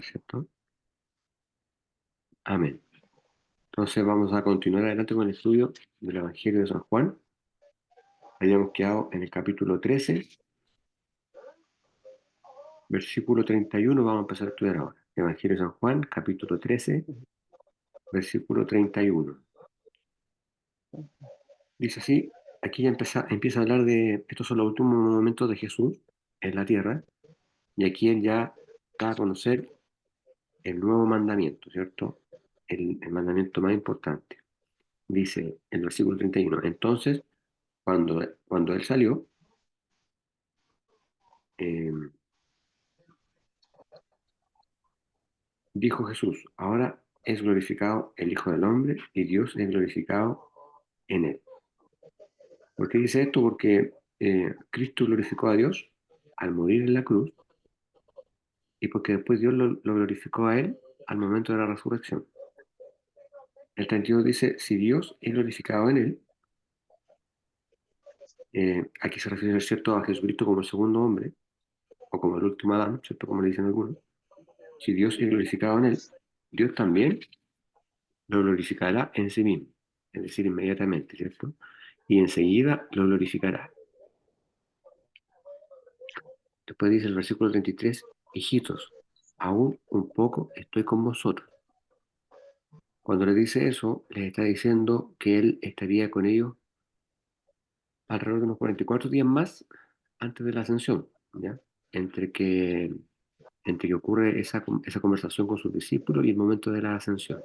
¿cierto? Amén. Entonces vamos a continuar adelante con el estudio del Evangelio de San Juan. Habíamos quedado en el capítulo 13, versículo 31. Vamos a empezar a estudiar ahora. Evangelio de San Juan, capítulo 13, versículo 31. Dice así, aquí ya empieza a hablar de, estos son los últimos momentos de Jesús en la tierra, y aquí él ya da a conocer el nuevo mandamiento, ¿cierto? El mandamiento más importante. Dice el versículo 31. Entonces, cuando él salió, eh, dijo Jesús, ahora es glorificado el Hijo del Hombre y Dios es glorificado en él. ¿Por qué dice esto? Porque Cristo glorificó a Dios al morir en la cruz y porque después Dios lo glorificó a él al momento de la resurrección. El 32 dice, si Dios es glorificado en él, aquí se refiere, ¿cierto?, a Jesucristo como el segundo hombre o como el último Adán, ¿cierto?, como le dicen algunos. Si Dios es glorificado en él, Dios también lo glorificará en sí mismo, es decir, inmediatamente, ¿cierto? Y enseguida lo glorificará. Después dice el versículo 33, hijitos, aún un poco estoy con vosotros. Cuando le dice eso, les está diciendo que él estaría con ellos alrededor de unos 44 días más antes de la ascensión, ¿ya? Entre que, entre que ocurre esa conversación con sus discípulos y el momento de la ascensión.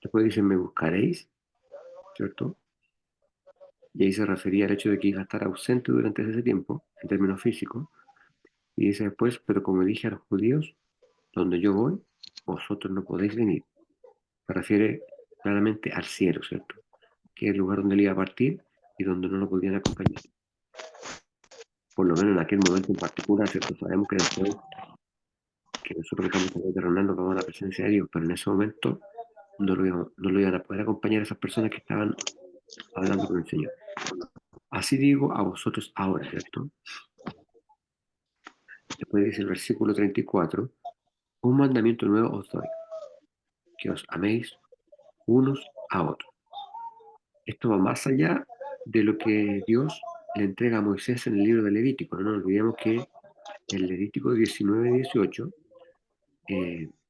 Después dice, me buscaréis, ¿cierto? Y ahí se refería al hecho de que iba a estar ausente durante ese tiempo, en términos físicos. Y dice después, pero como dije a los judíos, donde yo voy, vosotros no podéis venir. Se refiere claramente al cielo, ¿cierto? Que es el lugar donde él iba a partir y donde no lo podían acompañar. Por lo menos en aquel momento en particular, ¿cierto? Sabemos que después que nosotros dejamos de terrenal nos vamos a la presencia de Dios, pero en ese momento no lo iban a poder acompañar esas personas que estaban hablando con el Señor. Así digo a vosotros ahora, ¿cierto? Después dice el versículo 34, un mandamiento nuevo os doy, que os améis unos a otros. Esto va más allá de lo que Dios le entrega a Moisés en el libro de Levítico. No nos olvidemos que en Levítico 19:18,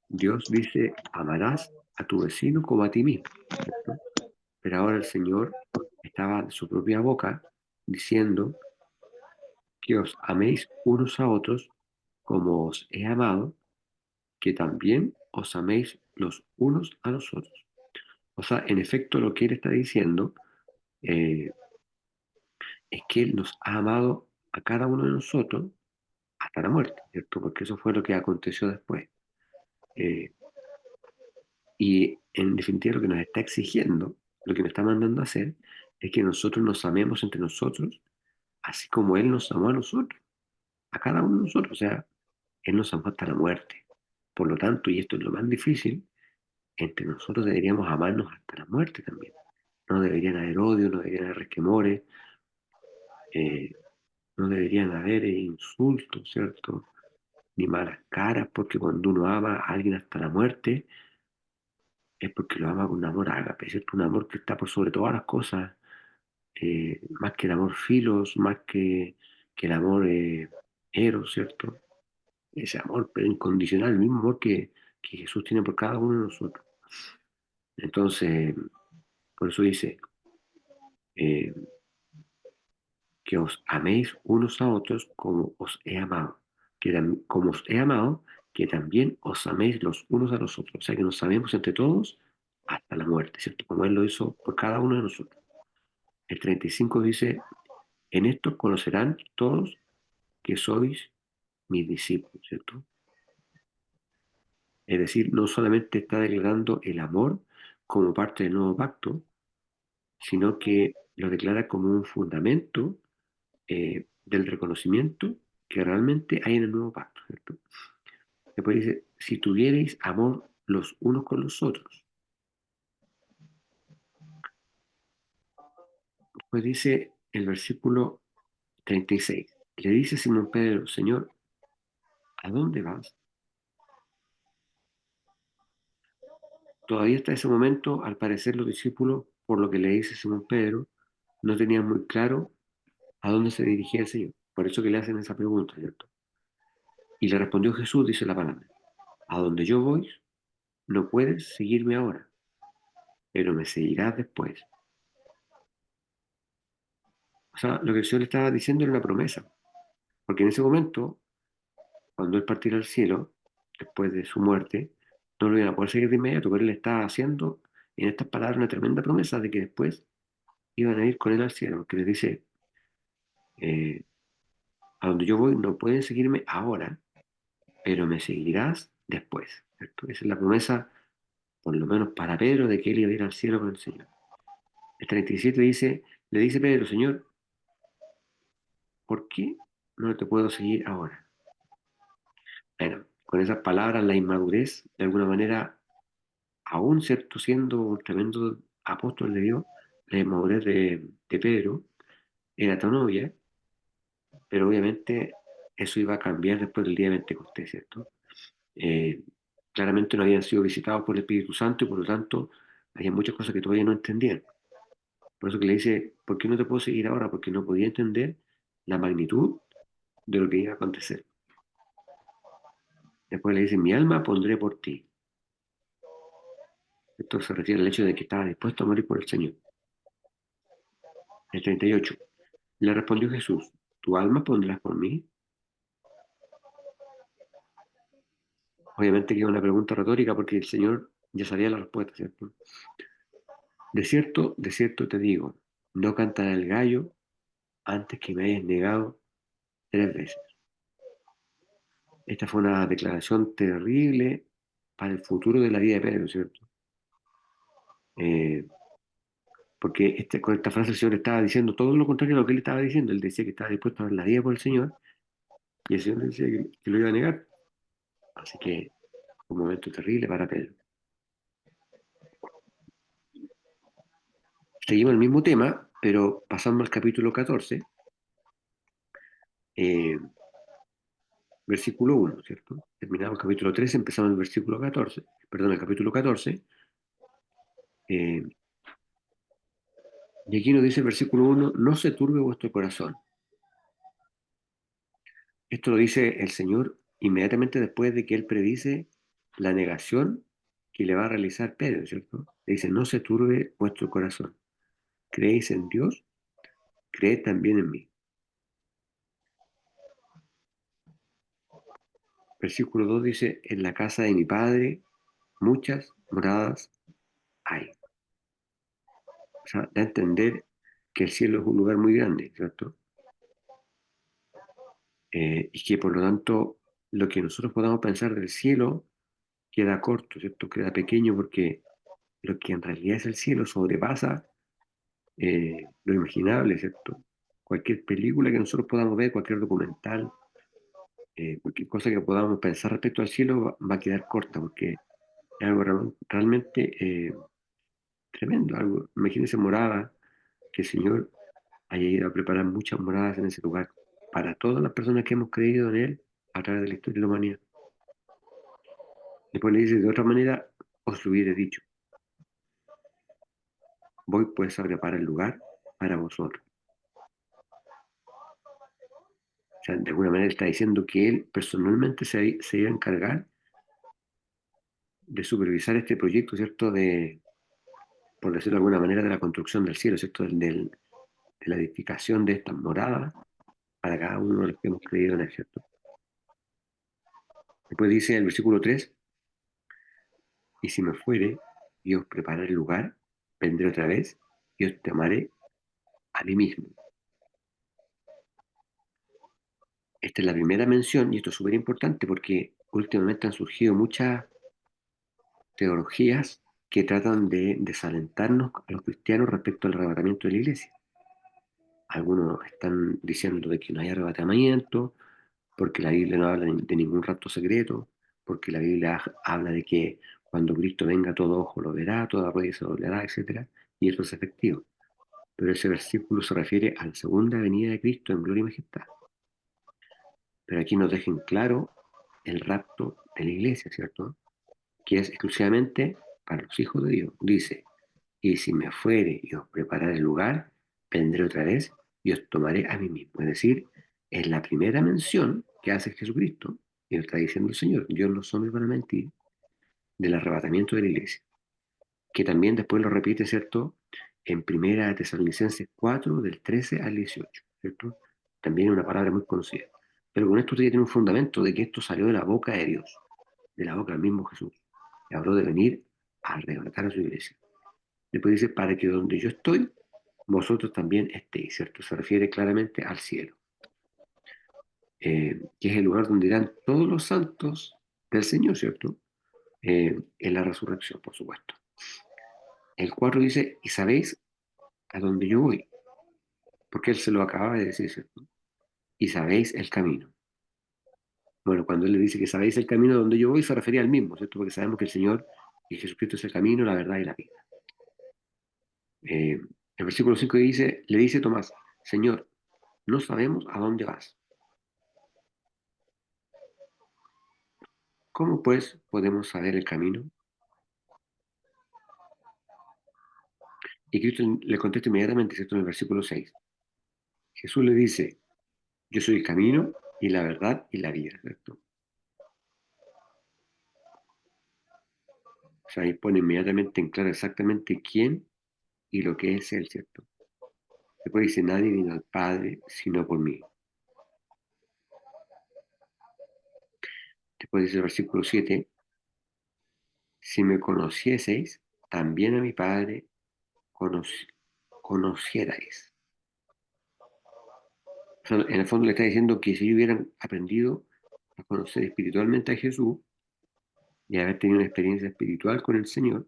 Dios dice, amarás a tu vecino como a ti mismo, ¿cierto? Pero ahora el Señor estaba de su propia boca diciendo que os améis unos a otros como os he amado, que también os améis los unos a los otros. O sea, en efecto, lo que él está diciendo eh, es que él nos ha amado a cada uno de nosotros hasta la muerte, ¿cierto? Porque eso fue lo que aconteció después. Eh, y en definitiva lo que nos está exigiendo, lo que nos está mandando a hacer, es que nosotros nos amemos entre nosotros, así como Él nos amó a nosotros, a cada uno de nosotros. O sea, Él nos amó hasta la muerte. Por lo tanto, y esto es lo más difícil, entre nosotros deberíamos amarnos hasta la muerte también. No deberían haber odio, no deberían haber resquemores, eh, no deberían haber insultos, ¿cierto? Ni malas caras, porque cuando uno ama a alguien hasta la muerte, es porque lo ama con un amor ágape, ¿cierto? Un amor que está por sobre todas las cosas, más que el amor filos, más que el amor eros, ¿cierto? Ese amor pero incondicional, el mismo amor que Jesús tiene por cada uno de nosotros. Entonces, por eso dice, eh, que os améis unos a otros como os he amado, como os he amado, que también os améis los unos a los otros, o sea que nos amemos entre todos hasta la muerte, ¿cierto? Como Él lo hizo por cada uno de nosotros. El 35 dice, en esto conocerán todos que sois mis discípulos, ¿cierto? Es decir, no solamente está declarando el amor como parte del nuevo pacto, sino que lo declara como un fundamento del reconocimiento que realmente hay en el nuevo pacto, ¿cierto? Después dice, si tuvierais amor los unos con los otros. Después dice el versículo 36, le dice Simón Pedro, Señor, ¿a dónde vas? Todavía hasta ese momento, al parecer, los discípulos, por lo que le dice Simón Pedro, no tenían muy claro a dónde se dirigía el Señor. Por eso que le hacen esa pregunta, ¿cierto? Y le respondió Jesús, dice la palabra, a donde yo voy, no puedes seguirme ahora, pero me seguirás después. O sea, lo que el Señor le estaba diciendo era una promesa, porque en ese momento, cuando Él partiera al cielo, después de su muerte, no lo iban a poder seguir de inmediato, pero Él le estaba haciendo en estas palabras una tremenda promesa de que después iban a ir con Él al cielo, porque les dice, eh, a donde yo voy no pueden seguirme ahora, pero me seguirás después, ¿cierto? Esa es la promesa, por lo menos para Pedro, de que Él iba a ir al cielo con el Señor. El 37 dice, le dice Pedro, Señor, ¿por qué no te puedo seguir ahora? Bueno, con esas palabras, la inmadurez, de alguna manera, aún cierto siendo un tremendo apóstol de Dios, la inmadurez de Pedro era tan obvia, pero obviamente eso iba a cambiar después del día de Pentecostés, ¿cierto? Eh, Claramente no habían sido visitados por el Espíritu Santo y por lo tanto había muchas cosas que todavía no entendían. Por eso que le dice, ¿por qué no te puedo seguir ahora? Porque no podía entender la magnitud de lo que iba a acontecer. Después le dice, mi alma pondré por ti. Esto se refiere al hecho de que estaba dispuesto a morir por el Señor. El 38. Le respondió Jesús, ¿tu alma pondrás por mí? Obviamente que es una pregunta retórica porque el Señor ya sabía la respuesta, ¿cierto? De cierto te digo, no cantará el gallo antes que me hayas negado 3 veces. Esta fue una declaración terrible para el futuro de la vida de Pedro, ¿cierto? Eh, Porque con esta frase el Señor estaba diciendo todo lo contrario a lo que él estaba diciendo. Él decía que estaba dispuesto a dar la vida por el Señor y el Señor le decía que lo iba a negar. Así que un momento terrible para Pedro. Seguimos el mismo tema, pero pasamos al capítulo 14, eh, versículo 1, ¿cierto? Terminamos el capítulo 13, empezamos el versículo 14, perdón, el capítulo 14. eh, y aquí nos dice el versículo 1, no se turbe vuestro corazón. Esto lo dice el Señor inmediatamente después de que Él predice la negación que le va a realizar Pedro, ¿cierto? Le dice, no se turbe vuestro corazón. ¿Creéis en Dios? Creed también en mí. Versículo 2 dice, en la casa de mi Padre muchas moradas hay. O sea, da a entender que el cielo es un lugar muy grande, ¿cierto? Y que por lo tanto lo que nosotros podamos pensar del cielo queda corto, ¿cierto? Queda pequeño porque lo que en realidad es el cielo sobrepasa lo imaginable, ¿cierto? Cualquier película que nosotros podamos ver, cualquier documental, cualquier cosa que podamos pensar respecto al cielo va a quedar corta porque es algo realmente tremendo. Algo, imagínense morada, que el Señor haya ido a preparar muchas moradas en ese lugar para todas las personas que hemos creído en Él a través de la historia de la humanidad. Después le dice, de otra manera, os lo hubiera dicho, voy pues a preparar el lugar para vosotros. O sea, de alguna manera está diciendo que Él personalmente se iba a encargar de supervisar este proyecto, ¿cierto? Por decirlo de alguna manera, de la construcción del cielo, ¿cierto? De la edificación de estas moradas para cada uno de los que hemos creído en él, ¿cierto? Después dice el versículo 3, y si me fuere y os prepararé el lugar, vendré otra vez y os tomaré a mí mismo. Esta es la primera mención y esto es súper importante porque últimamente han surgido muchas teologías que tratan de desalentarnos a los cristianos respecto al arrebatamiento de la iglesia. Algunos están diciendo de que no hay arrebatamiento, porque la Biblia no habla de ningún rapto secreto, porque la Biblia habla de que cuando Cristo venga todo ojo lo verá, toda rodilla se doblará, etcétera, y eso es efectivo. Pero ese versículo se refiere a la segunda venida de Cristo en gloria y majestad. Pero aquí nos dejen claro el rapto de la iglesia, ¿cierto? Que es exclusivamente para los hijos de Dios. Dice, y si me fuere y os prepararé el lugar, vendré otra vez y os tomaré a mí mismo. Es decir, es la primera mención que hace Jesucristo, y lo está diciendo el Señor, Dios los hombres van a mentir, del arrebatamiento de la iglesia, que también después lo repite, ¿cierto? En Primera de Tesalonicenses 4, del 13 al 18, ¿cierto? También es una palabra muy conocida. Pero con esto usted ya tiene un fundamento de que esto salió de la boca de Dios, de la boca del mismo Jesús, que habló de venir a arrebatar a su iglesia. Después dice, para que donde yo estoy, vosotros también estéis, ¿cierto? Se refiere claramente al cielo, que es el lugar donde irán todos los santos del Señor, ¿cierto? En la resurrección, por supuesto. El 4 dice, y sabéis a dónde yo voy, porque él se lo acaba de decir, ¿cierto? Y sabéis el camino. Bueno, cuando él le dice que sabéis el camino a donde yo voy, se refería al mismo, ¿cierto? Porque sabemos que el Señor y Jesucristo es el camino, la verdad y la vida. El versículo 5 dice, le dice Tomás, Señor, no sabemos a dónde vas. ¿Cómo pues podemos saber el camino? Y Cristo le contesta inmediatamente, ¿cierto? En el versículo 6. Jesús le dice, yo soy el camino y la verdad y la vida, ¿cierto? O sea, ahí pone inmediatamente en claro exactamente quién y lo que es Él, ¿cierto? Después dice, nadie vino al Padre sino por mí. Después dice el versículo 7, si me conocieseis, también a mi Padre conoci- conocierais. O sea, en el fondo le está diciendo que si ellos hubieran aprendido a conocer espiritualmente a Jesús y haber tenido una experiencia espiritual con el Señor,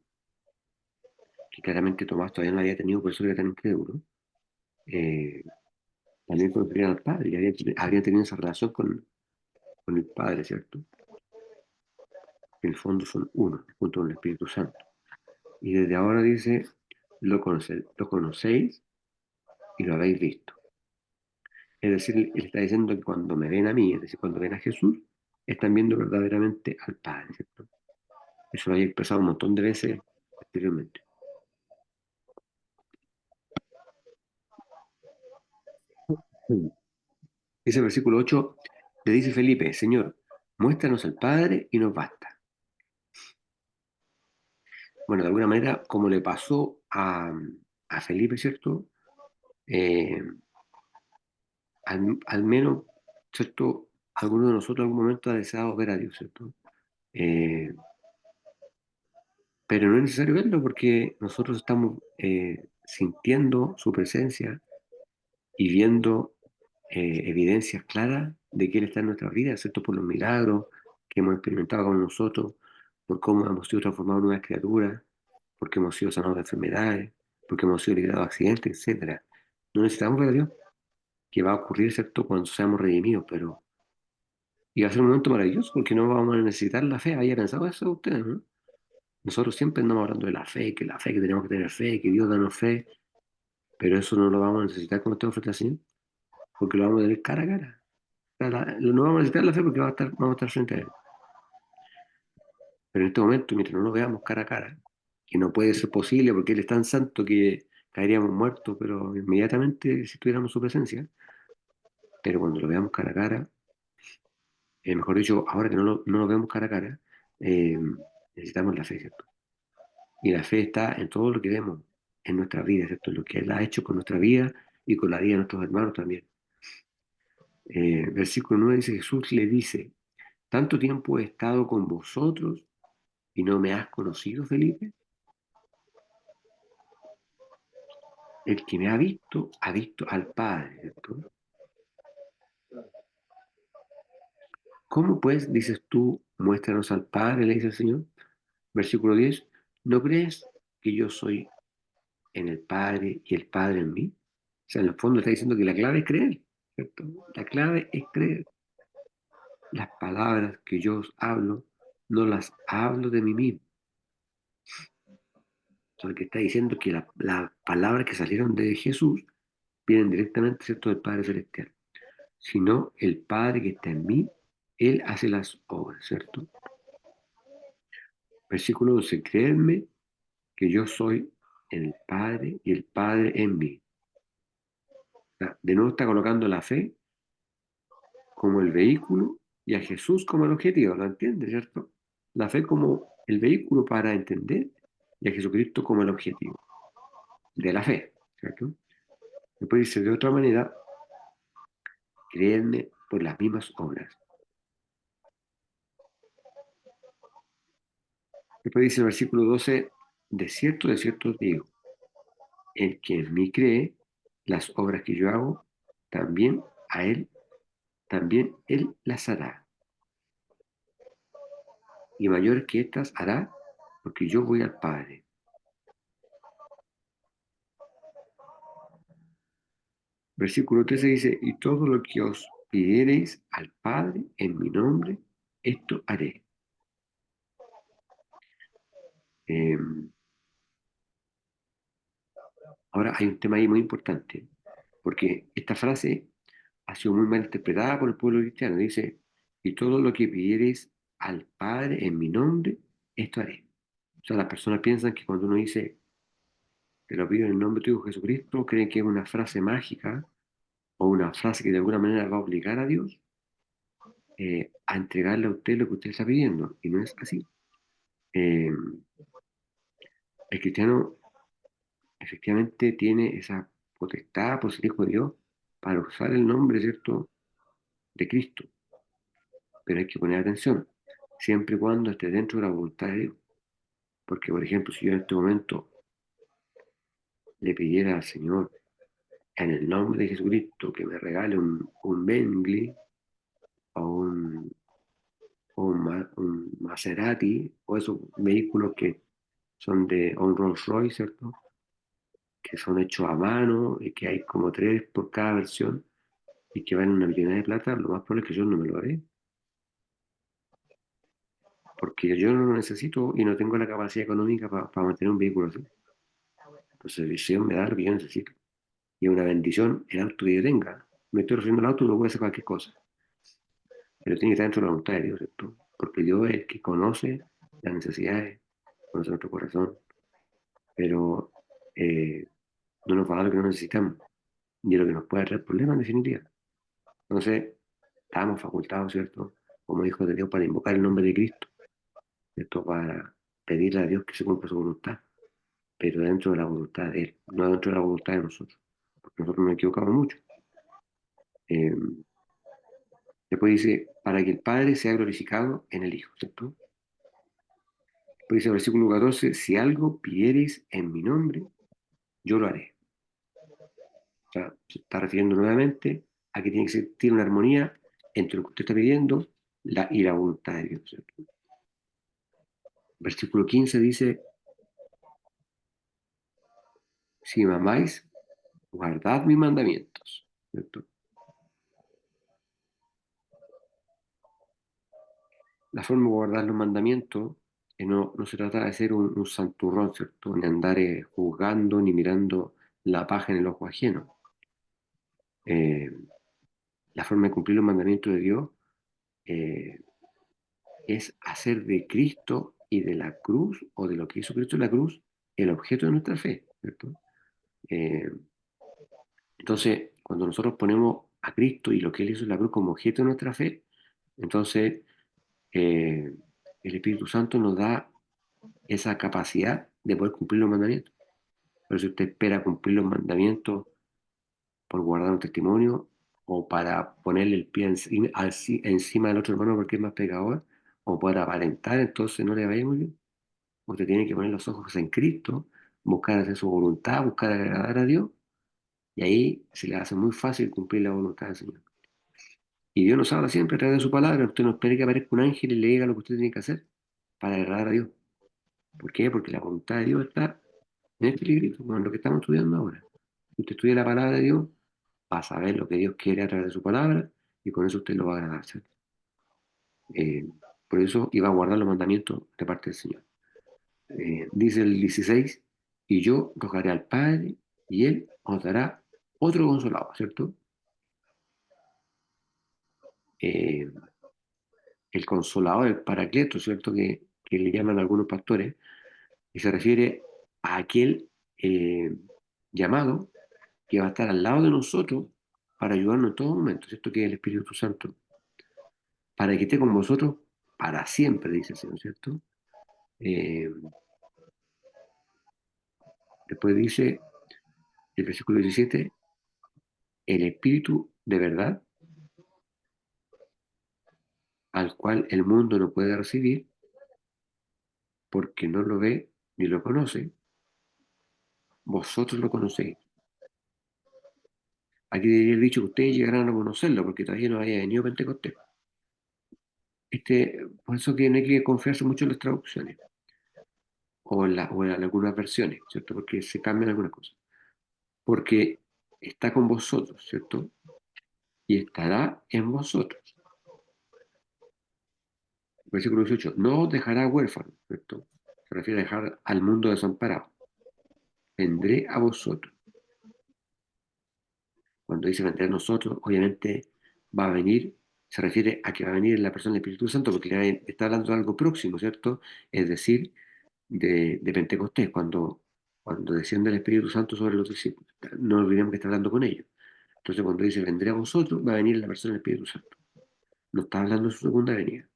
que claramente Tomás todavía no la había tenido, por eso era tan incrédulo, eh, también conocerían al Padre y habrían tenido esa relación con el Padre, ¿cierto? Que en el fondo son uno, junto con el Espíritu Santo. Y desde ahora dice, lo conocéis y lo habéis visto. Es decir, él está diciendo que cuando me ven a mí, es decir, cuando ven a Jesús, están viendo verdaderamente al Padre, ¿cierto? Eso lo había expresado un montón de veces anteriormente. Dice el versículo 8, le dice Felipe, Señor, muéstranos al Padre y nos basta. Bueno, de alguna manera, como le pasó a Felipe, ¿cierto? Eh, al menos, ¿cierto? Alguno de nosotros en algún momento ha deseado ver a Dios, ¿cierto? Eh, pero no es necesario verlo porque nosotros estamos sintiendo su presencia y viendo evidencias claras de que Él está en nuestras vidas, ¿cierto? Por los milagros que hemos experimentado con nosotros, por cómo hemos sido transformados en nuevas criaturas, porque hemos sido sanados de enfermedades, porque hemos sido liberados de accidentes, etcétera. No necesitamos ver a Dios, que va a ocurrir, ¿cierto? Cuando seamos redimidos, pero y va a ser un momento maravilloso porque no vamos a necesitar la fe. ¿Había pensado eso ustedes, no? Nosotros siempre andamos hablando de la fe, que tenemos que tener fe, que Dios danos fe, pero eso no lo vamos a necesitar cuando estemos frente al Señor, porque lo vamos a tener cara a cara. O sea, no vamos a necesitar la fe porque vamos a estar frente a Él. Pero en este momento, mientras no lo veamos cara a cara, que no puede ser posible porque Él es tan santo que caeríamos muertos, pero inmediatamente si tuviéramos su presencia, pero cuando lo veamos cara a cara, mejor dicho, ahora que no lo vemos cara a cara, eh, necesitamos la fe, ¿cierto? Y la fe está en todo lo que vemos en nuestra vida, ¿cierto? En lo que Él ha hecho con nuestra vida y con la vida de nuestros hermanos también. Versículo 9 dice, Jesús le dice, ¿tanto tiempo he estado con vosotros y no me has conocido, Felipe? El que me ha visto al Padre, ¿cierto? ¿Cómo pues, dices tú, muéstranos al Padre, le dice el Señor? Versículo 10, ¿no crees que yo soy en el Padre y el Padre en mí? O sea, en el fondo está diciendo que la clave es creer, ¿cierto? La clave es creer. Las palabras que yo os hablo, no las hablo de mí mismo. O sea, que está diciendo que las palabras que salieron de Jesús vienen directamente, ¿cierto?, del Padre Celestial. Sino el Padre que está en mí, Él hace las obras, ¿cierto? Versículo 12, creedme que yo soy en el Padre y el Padre en mí. O sea, de nuevo está colocando la fe como el vehículo y a Jesús como el objetivo, ¿lo entiende, cierto? La fe como el vehículo para entender y a Jesucristo como el objetivo de la fe, ¿cierto? Después dice de otra manera, creedme por las mismas obras. Después dice el versículo 12, de cierto os digo, el que en mí cree, las obras que yo hago, también a él, también él las hará. Y mayores que estas hará, porque yo voy al Padre. Versículo 13 dice, y todo lo que os pidiereis al Padre en mi nombre, esto haré. Eh, Ahora hay un tema ahí muy importante, porque esta frase ha sido muy mal interpretada por el pueblo cristiano. Dice, y todo lo que pidiereis al Padre en mi nombre, esto haré. O sea, las personas piensan que cuando uno dice, te lo pido en el nombre de tu Hijo Jesucristo, creen que es una frase mágica o una frase que de alguna manera va a obligar a Dios a entregarle a usted lo que usted está pidiendo. Y no es así. Eh, el cristiano efectivamente tiene esa potestad por ser hijo de Dios para usar el nombre, ¿cierto?, de Cristo. Pero hay que poner atención, siempre y cuando esté dentro de la voluntad de Dios. Porque, por ejemplo, si yo en este momento le pidiera al Señor en el nombre de Jesucristo que me regale un Bentley o un Maserati o esos vehículos que son o un Rolls Royce, ¿cierto? Que son hechos a mano y que hay como tres por cada versión y que valen una millonada de plata, lo más probable es que yo no me lo haré, porque yo no lo necesito y no tengo la capacidad económica para mantener un vehículo así. Entonces, visión me da lo que yo necesito. Y es una bendición el auto que yo tenga. Me estoy refiriendo al auto, no puede hacer cualquier cosa, pero tiene que estar dentro de la voluntad de Dios, ¿cierto? Porque Dios es el que conoce las necesidades, conoce nuestro corazón, pero eh, no nos va a dar lo que no necesitamos, y es lo que nos puede traer problemas en definitiva. Entonces, estamos facultados, ¿cierto? Como hijos de Dios, para invocar el nombre de Cristo, ¿cierto? Para pedirle a Dios que se cumpla su voluntad, pero dentro de la voluntad de Él, no dentro de la voluntad de nosotros, porque nosotros nos equivocamos mucho. Eh, Después dice, para que el Padre sea glorificado en el Hijo, ¿cierto? Después dice el versículo 14, si algo pidiereis en mi nombre, yo lo haré. O sea, se está refiriendo nuevamente a que tiene que existir una armonía entre lo que usted está pidiendo y la voluntad de Dios, ¿cierto? Versículo 15 dice, si me amáis, guardad mis mandamientos, ¿cierto? La forma de guardar los mandamientos no se trata de ser un santurrón, ¿cierto? Ni andar juzgando ni mirando la paja en el ojo ajeno. Eh, la forma de cumplir los mandamientos de Dios eh, es hacer de Cristo y de la cruz, o de lo que hizo Cristo en la cruz, el objeto de nuestra fe, ¿cierto? Eh, entonces, cuando nosotros ponemos a Cristo y lo que Él hizo en la cruz como objeto de nuestra fe, entonces eh, el Espíritu Santo nos da esa capacidad de poder cumplir los mandamientos. Pero si usted espera cumplir los mandamientos por guardar un testimonio o para ponerle el pie encima del otro hermano porque es más pecador, o para aparentar, entonces no le vaya muy bien. Usted tiene que poner los ojos en Cristo, buscar hacer su voluntad, buscar agradar a Dios, y ahí se le hace muy fácil cumplir la voluntad del Señor. Y Dios nos habla siempre a través de su palabra. Usted no espere que aparezca un ángel y le diga lo que usted tiene que hacer para agradar a Dios. ¿Por qué? Porque la voluntad de Dios está en este librito, con lo que estamos estudiando ahora. Si usted estudia la palabra de Dios, va a saber lo que Dios quiere a través de su palabra, y con eso usted lo va a agradar, ¿cierto? Eh, por eso iba a guardar los mandamientos de parte del Señor. Dice el 16, y yo rogaré al Padre, y Él os dará otro consolador, ¿cierto? Eh, el consolador, el paracleto, ¿cierto? Que que le llaman algunos pastores, y se refiere a aquel eh, llamado que va a estar al lado de nosotros para ayudarnos en todo momento, ¿cierto? Que es el Espíritu Santo, para que esté con vosotros para siempre, dice el Señor, ¿cierto? Eh, Después dice el versículo 17, el Espíritu de verdad, al cual el mundo no puede recibir, porque no lo ve ni lo conoce, vosotros lo conocéis. Aquí debería haber dicho que ustedes llegarán a conocerlo, porque todavía no haya venido Pentecostés. Por eso que no hay que confiarse mucho en las traducciones o en algunas versiones, ¿cierto? Porque se cambian algunas cosas. Porque está con vosotros, ¿cierto? Y estará en vosotros. Versículo 18, no os dejará huérfanos, ¿cierto? Se refiere a dejar al mundo desamparado. Vendré a vosotros. Cuando dice vendré a nosotros, obviamente va a venir, se refiere a que va a venir en la persona del Espíritu Santo, porque está hablando de algo próximo, ¿cierto? Es decir, de Pentecostés, cuando desciende el Espíritu Santo sobre los discípulos. No olvidemos que está hablando con ellos. Entonces, cuando dice vendré a vosotros, va a venir la persona del Espíritu Santo. No está hablando de su segunda venida.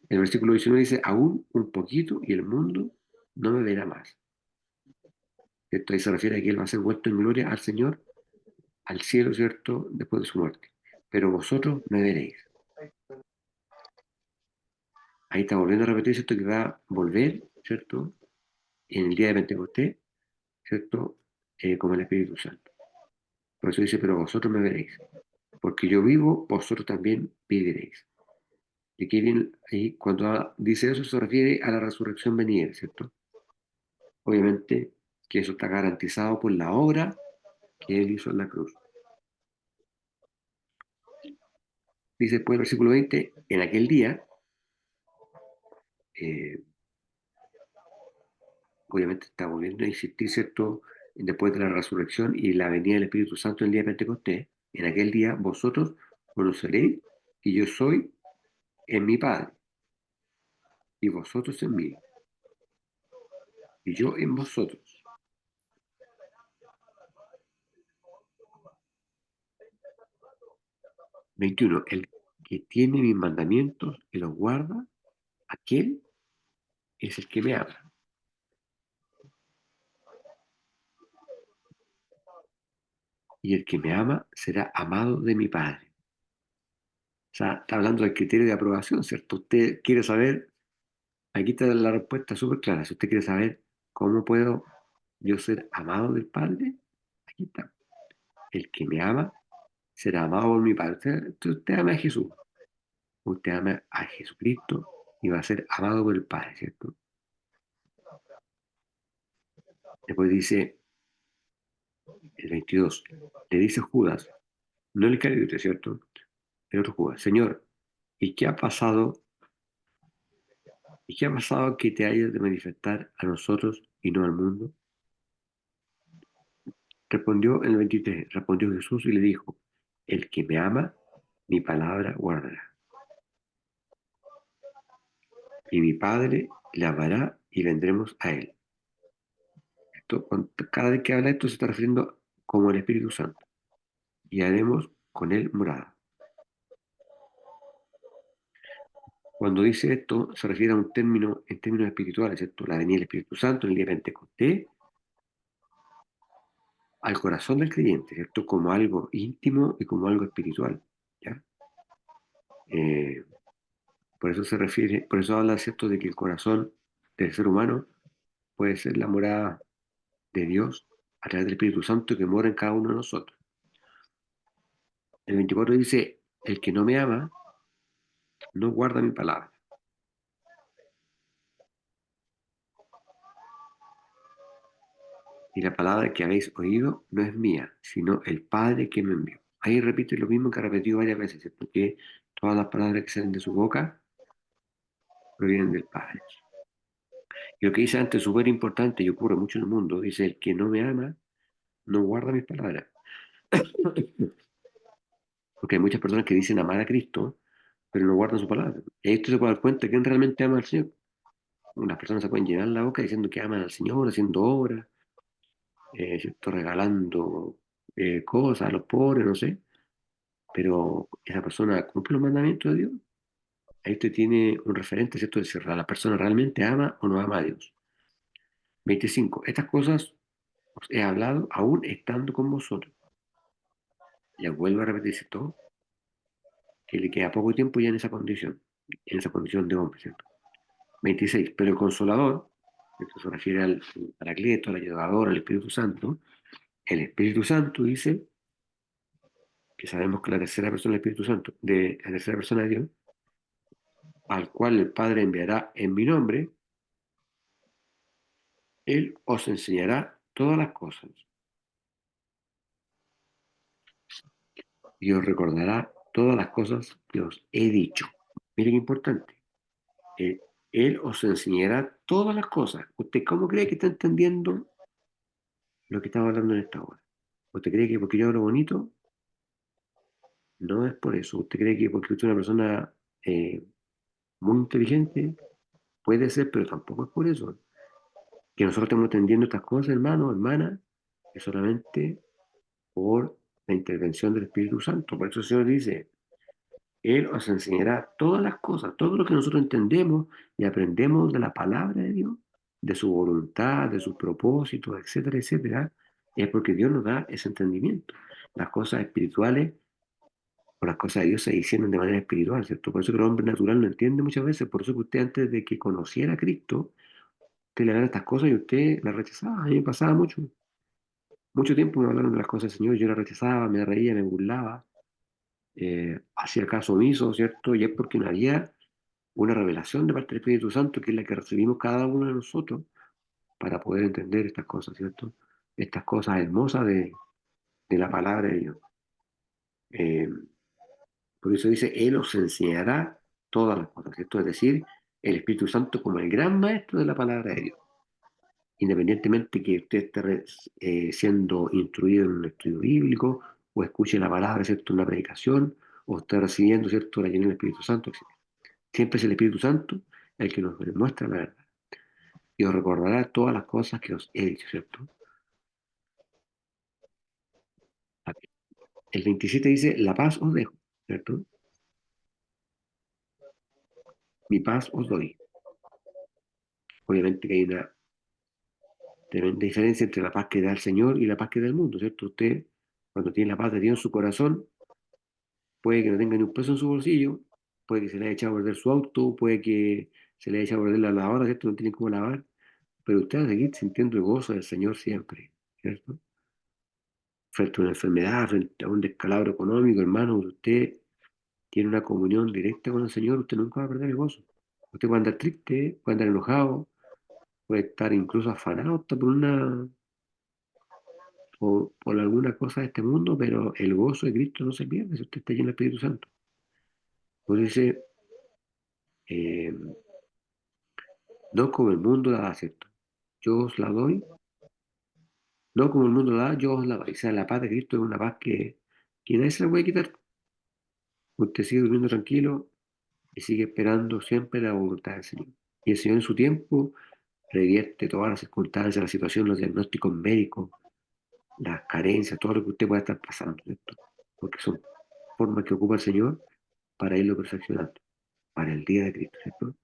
El versículo 19 dice, aún un poquito y el mundo no me verá más. Esto ahí se refiere a que él va a ser vuelto en gloria al Señor, al cielo, ¿cierto? Después de su muerte. Pero vosotros me veréis. Ahí está volviendo a repetir, ¿cierto? Que va a volver, ¿cierto? En el día de Pentecostés, ¿cierto? Como el Espíritu Santo. Por eso dice, pero vosotros me veréis. Porque yo vivo, vosotros también viviréis. Y aquí viene, ahí, cuando dice eso, se refiere a la resurrección venidera, ¿cierto? Obviamente que eso está garantizado por la obra que él hizo en la cruz. Dice después el versículo 20, en aquel día, eh, obviamente está volviendo a insistir, ¿cierto? Después de la resurrección y la venida del Espíritu Santo el día de Pentecostés, en aquel día vosotros conoceréis que yo soy en mi Padre y vosotros en mí y yo en vosotros. 21. El que tiene mis mandamientos y los guarda, aquel es el que me ama. Y el que me ama será amado de mi Padre. O sea, está hablando del criterio de aprobación, ¿cierto? Usted quiere saber, aquí está la respuesta súper clara. Si usted quiere saber cómo puedo yo ser amado del Padre, aquí está. El que me ama será amado por mi Padre. Usted ama a Jesús, usted ama a Jesucristo y va a ser amado por el Padre, ¿cierto? Después dice el 22, le dice Judas, no el Iscariote, ¿cierto? El otro Judas, Señor, ¿y qué ha pasado? ¿Y qué ha pasado que te hayas de manifestar a nosotros y no al mundo? Respondió en el 23, respondió Jesús y le dijo, el que me ama, mi palabra guardará. Y mi Padre le amará y vendremos a él. Cada vez que habla esto se está refiriendo como el Espíritu Santo. Y haremos con él morada. Cuando dice esto, se refiere a un término en términos espirituales, ¿cierto? La venida del Espíritu Santo en el día de Pentecostés al corazón del creyente, ¿cierto? Como algo íntimo y como algo espiritual, ¿ya? Eh, por eso se refiere, por eso habla, ¿cierto?, de que el corazón del ser humano puede ser la morada de Dios a través del Espíritu Santo que mora en cada uno de nosotros. El 24 dice, el que no me ama, no guarda mi palabra. Y la palabra que habéis oído no es mía, sino el Padre que me envió. Ahí repite lo mismo que ha repetido varias veces, ¿cierto? Que todas las palabras que salen de su boca provienen del Padre. Y lo que dice antes, súper importante y ocurre mucho en el mundo, dice, el que no me ama, no guarda mis palabras. Porque hay muchas personas que dicen amar a Cristo, pero no guardan su palabra. Y ahí usted se puede dar cuenta de quién realmente ama al Señor. unas personas se pueden llenar la boca diciendo que aman al Señor, haciendo obras, ¿cierto? Regalando cosas a los pobres, no sé, pero esa persona cumple los mandamientos de Dios. Ahí usted tiene un referente, ¿cierto? De si la persona realmente ama o no ama a Dios. 25. Estas cosas os he hablado aún estando con vosotros. Ya vuelvo a repetirse todo, que le queda poco tiempo ya en esa condición de hombre, ¿cierto? 26. Pero el Consolador, esto se refiere al Paracleto, al ayudador, al Espíritu Santo. El Espíritu Santo dice que sabemos que la tercera persona del Espíritu Santo, de la tercera persona de Dios, al cual el Padre enviará en mi nombre, Él os enseñará todas las cosas y os recordará todas las cosas que os he dicho. Miren qué importante. Él, Él os enseñará todas las cosas. ¿Usted cómo cree que está entendiendo lo que estamos hablando en esta hora? ¿Usted cree que porque yo hablo bonito? No es por eso. ¿Usted cree que porque usted es una persona muy inteligente? Puede ser, pero tampoco es por eso. Que nosotros estemos entendiendo estas cosas, hermano, hermana, es solamente por la intervención del Espíritu Santo. Por eso el Señor dice, Él os enseñará todas las cosas, todo lo que nosotros entendemos y aprendemos de la palabra de Dios, de su voluntad, de sus propósitos, etcétera, etcétera, es porque Dios nos da ese entendimiento. Las cosas espirituales o las cosas de Dios se disciernen de manera espiritual, ¿cierto? Por eso que el hombre natural no entiende muchas veces, por eso que usted antes de que conociera a Cristo, usted le hablara estas cosas y usted las rechazaba. A mí me pasaba mucho tiempo me hablaron de las cosas del Señor, yo las rechazaba, me reía, me burlaba, hacía caso omiso, ¿cierto? Y es porque no había una revelación de parte del Espíritu Santo, que es la que recibimos cada uno de nosotros para poder entender estas cosas, ¿cierto? Estas cosas hermosas de la palabra de Dios. Eh, por eso dice, Él os enseñará todas las cosas, ¿cierto? Es decir, el Espíritu Santo como el gran maestro de la palabra de Dios. Independientemente que usted esté siendo instruido en un estudio bíblico, o escuche la palabra, ¿cierto? En una predicación, o esté recibiendo, ¿cierto? La llenura del Espíritu Santo, etc. Siempre es el Espíritu Santo el que nos muestra la verdad y os recordará todas las cosas que os he dicho, ¿cierto? El 27 dice, la paz os dejo, ¿cierto? Mi paz os doy. Obviamente que hay una tremenda diferencia entre la paz que da el Señor y la paz que da el mundo, ¿cierto? Usted, cuando tiene la paz de Dios en su corazón, puede que no tenga ni un peso en su bolsillo, puede que se le haya echado a perder su auto, puede que se le haya echado a perder la lavadora, ¿cierto? No tiene cómo lavar, pero usted va a seguir sintiendo el gozo del Señor siempre, ¿cierto? Frente a una enfermedad, frente a un descalabro económico, hermano, usted tiene una comunión directa con el Señor, usted nunca va a perder el gozo. Usted puede andar triste, puede andar enojado, puede estar incluso afanado hasta por alguna cosa de este mundo, pero el gozo de Cristo no se pierde si usted está lleno del Espíritu Santo. Por eso dice, eh, no como el mundo la da, ¿cierto? Yo os la doy, no como el mundo la da, yo os la doy. O sea, la paz de Cristo es una paz que nadie se la puede quitar. Usted sigue durmiendo tranquilo y sigue esperando siempre la voluntad del Señor. Y el Señor en su tiempo revierte todas las circunstancias, la situación, los diagnósticos médicos, las carencias, todo lo que usted pueda estar pasando, ¿cierto? Porque son formas que ocupa el Señor para irlo perfeccionando, para el día de Cristo, ¿cierto?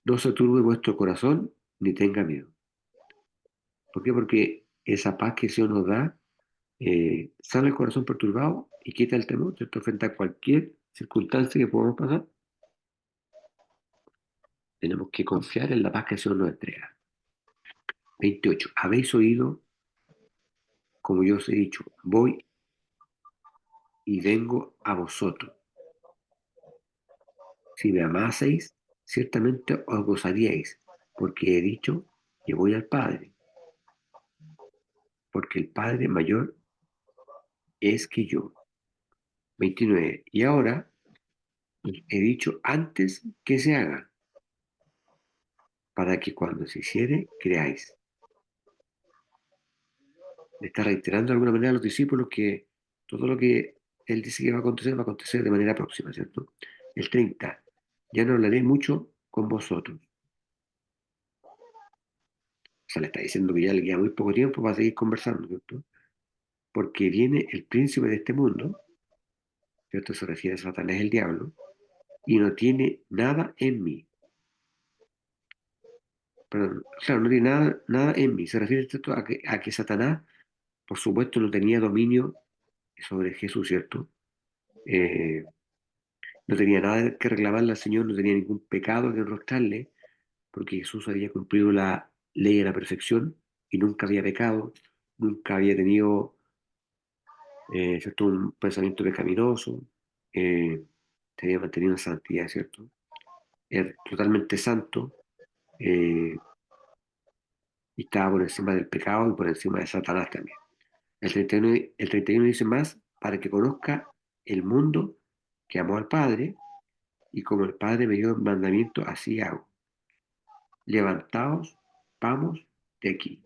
No se turbe vuestro corazón ni tenga miedo. ¿Por qué? Porque esa paz que el Señor nos da sana el corazón perturbado y quita el temor, ¿cierto? Frente a cualquier circunstancia que podamos pasar, tenemos que confiar en la paz que el Señor nos entrega. 28. Habéis oído, como yo os he dicho, voy y vengo a vosotros. Si me amaseis, ciertamente os gozaríais, porque he dicho que voy al Padre, porque el Padre mayor es que yo. 29. Y ahora he dicho antes que se haga, para que cuando se hiciere, creáis. Le está reiterando de alguna manera a los discípulos que todo lo que él dice que va a acontecer de manera próxima, ¿cierto? El 30. Ya no hablaré mucho con vosotros, sea, le está diciendo que ya le queda muy poco tiempo para seguir conversando, ¿cierto? Porque viene el príncipe de este mundo, ¿cierto? Se refiere a Satanás, el diablo, y no tiene nada en mí. Perdón, claro, no tiene nada en mí. Se refiere, ¿cierto? A que Satanás, por supuesto, no tenía dominio sobre Jesús, ¿cierto? Eh, no tenía nada que reclamarle al Señor, no tenía ningún pecado que enrostrarle, porque Jesús había cumplido la ley a la perfección y nunca había pecado, nunca había tenido, ¿cierto? Un pensamiento pecaminoso, se había mantenido en santidad, ¿cierto? Era totalmente santo, eh, y estaba por encima del pecado y por encima de Satanás también. El 31 dice más, para que conozca el mundo que amó al Padre, y como el Padre me dio el mandamiento, así hago. Levantaos, vamos de aquí.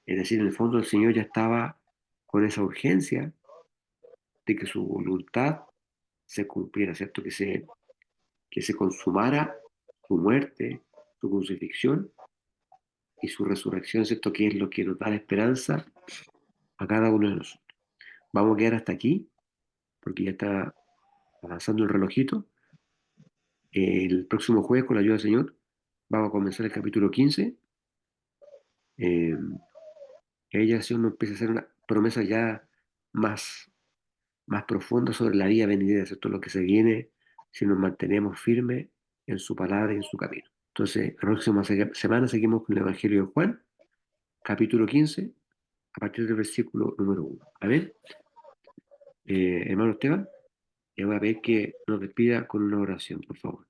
Es decir, en el fondo el Señor ya estaba con esa urgencia de que su voluntad se cumpliera, ¿cierto? Que se consumara su muerte, su crucifixión y su resurrección, ¿cierto? Que es lo que nos da la esperanza a cada uno de nosotros. Vamos a quedar hasta aquí, porque ya está avanzando el relojito. El próximo jueves, con la ayuda del Señor, vamos a comenzar el capítulo 15. Eh, y ahí ya el Señor nos empieza a hacer una promesa ya más, más profunda sobre la vida venidera, ¿cierto? Lo que se viene si nos mantenemos firmes en su palabra y en su camino. Entonces, la próxima semana seguimos con el Evangelio de Juan, capítulo 15, a partir del versículo número 1. Amén. Hermano Esteban, le voy a pedir que nos despida con una oración, por favor.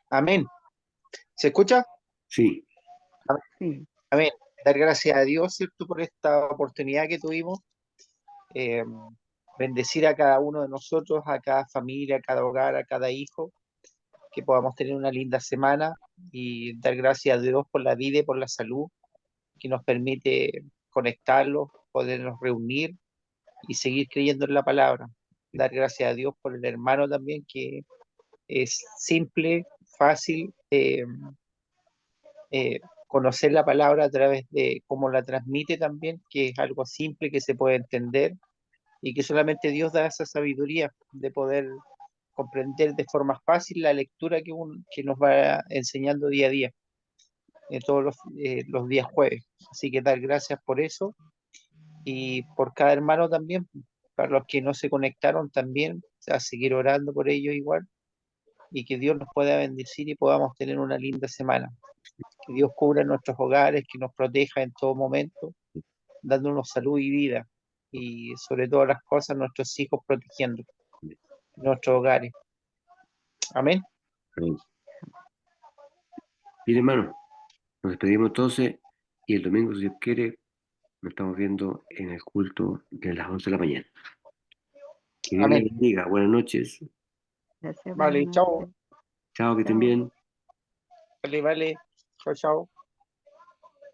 Amén. ¿Se escucha? Sí, Amén. Sí, Amén. Dar gracias a Dios, ¿cierto?, por esta oportunidad que tuvimos. Eh, Bendecir a cada uno de nosotros, a cada familia, a cada hogar, a cada hijo, que podamos tener una linda semana y dar gracias a Dios por la vida y por la salud que nos permite conectarlos, podernos reunir y seguir creyendo en la palabra. Dar gracias a Dios por el hermano también, que es simple, fácil, conocer la palabra a través de cómo la transmite también, que es algo simple que se puede entender y que solamente Dios da esa sabiduría de poder comprender de forma fácil la lectura que nos va enseñando día a día, todos los días jueves. Así que dar gracias por eso y por cada hermano también, para los que no se conectaron también, a seguir orando por ellos igual y que Dios nos pueda bendecir y podamos tener una linda semana. Que Dios cubra nuestros hogares, que nos proteja en todo momento, dándonos salud y vida, y sobre todas las cosas nuestros hijos protegiendo nuestros hogares. Amén. amén. Bien, hermano, nos despedimos entonces y el domingo, si Dios quiere, nos estamos viendo en el culto de las 11 de la mañana. Que Dios les Amén. bendiga. Buenas noches. gracias, buenas Vale, chao. noches. Chao, que estén Chao. bien. Vale, vale. Chao, chao.